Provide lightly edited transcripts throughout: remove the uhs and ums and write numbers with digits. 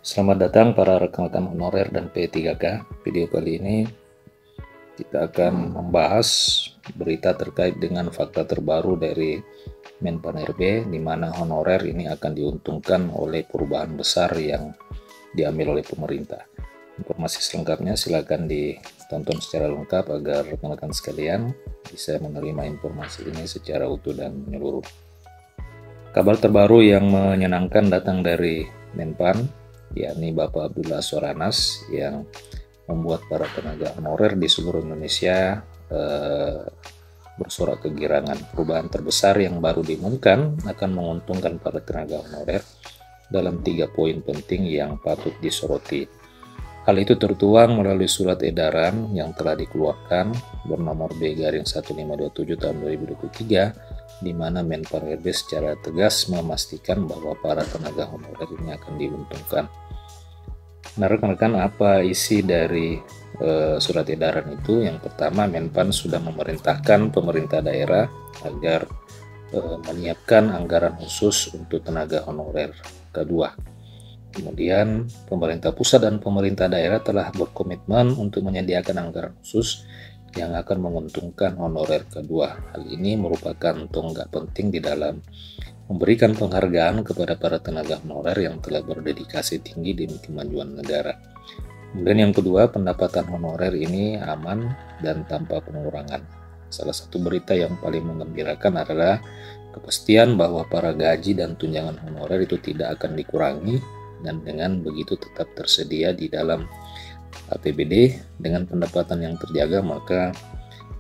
Selamat datang para rekan-rekan honorer dan P3K. Video kali ini kita akan membahas berita terkait dengan fakta terbaru dari Menpan RB, di mana honorer ini akan diuntungkan oleh perubahan besar yang diambil oleh pemerintah. Informasi selengkapnya silakan ditonton secara lengkap agar rekan-rekan sekalian bisa menerima informasi ini secara utuh dan menyeluruh. Kabar terbaru yang menyenangkan datang dari Menpan, yakni Bapak Abdullah Soranas, yang membuat para tenaga honorer di seluruh Indonesia bersorak kegirangan. Perubahan terbesar yang baru diumumkan akan menguntungkan para tenaga honorer dalam 3 poin penting yang patut disoroti. Hal itu tertuang melalui surat edaran yang telah dikeluarkan bernomor B-1527 tahun 2023, di mana Menpan RB secara tegas memastikan bahwa para tenaga honorer ini akan diuntungkan. Nah, rekan-rekan, apa isi dari surat edaran itu? Yang pertama, Menpan sudah memerintahkan pemerintah daerah agar menyiapkan anggaran khusus untuk tenaga honorer. Kedua, kemudian pemerintah pusat dan pemerintah daerah telah berkomitmen untuk menyediakan anggaran khusus yang akan menguntungkan honorer kedua. Hal ini merupakan tonggak penting di dalam memberikan penghargaan kepada para tenaga honorer yang telah berdedikasi tinggi demi kemajuan negara. Kemudian yang kedua, pendapatan honorer ini aman dan tanpa pengurangan. Salah satu berita yang paling menggembirakan adalah kepastian bahwa para gaji dan tunjangan honorer itu tidak akan dikurangi, dan dengan begitu tetap tersedia di dalam APBD. Dengan pendapatan yang terjaga, maka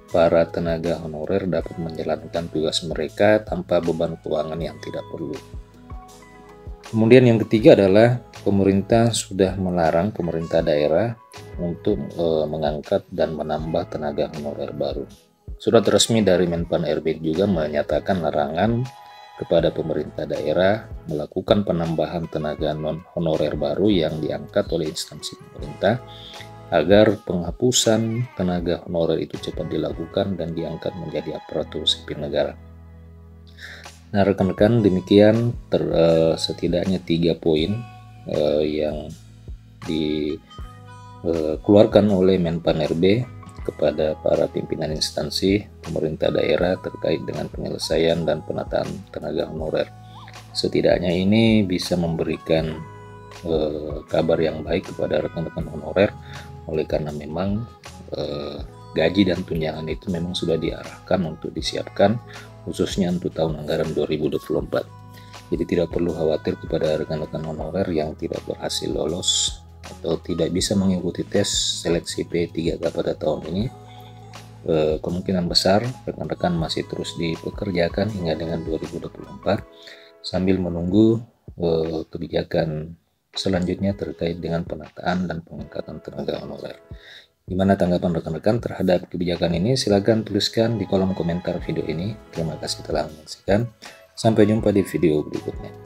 para tenaga honorer dapat menjalankan tugas mereka tanpa beban keuangan yang tidak perlu. Kemudian yang ketiga adalah pemerintah sudah melarang pemerintah daerah untuk mengangkat dan menambah tenaga honorer baru. Surat resmi dari Menpan RB juga menyatakan larangan kepada pemerintah daerah melakukan penambahan tenaga non-honorer baru yang diangkat oleh instansi pemerintah, agar penghapusan tenaga honorer itu cepat dilakukan dan diangkat menjadi aparatur sipil negara. Nah, rekan-rekan, demikian setidaknya 3 poin yang dikeluarkan oleh Menpan RB kepada para pimpinan instansi pemerintah daerah terkait dengan penyelesaian dan penataan tenaga honorer. Setidaknya ini bisa memberikan kabar yang baik kepada rekan-rekan honorer, oleh karena memang gaji dan tunjangan itu memang sudah diarahkan untuk disiapkan khususnya untuk tahun anggaran 2024. Jadi tidak perlu khawatir kepada rekan-rekan honorer yang tidak berhasil lolos atau tidak bisa mengikuti tes seleksi P3K pada tahun ini. Kemungkinan besar rekan-rekan masih terus dipekerjakan hingga dengan 2024 sambil menunggu kebijakan selanjutnya terkait dengan penataan dan pengangkatan tenaga honorer. Gimana tanggapan rekan-rekan terhadap kebijakan ini? Silakan tuliskan di kolom komentar video ini. Terima kasih telah menyaksikan. Sampai jumpa di video berikutnya.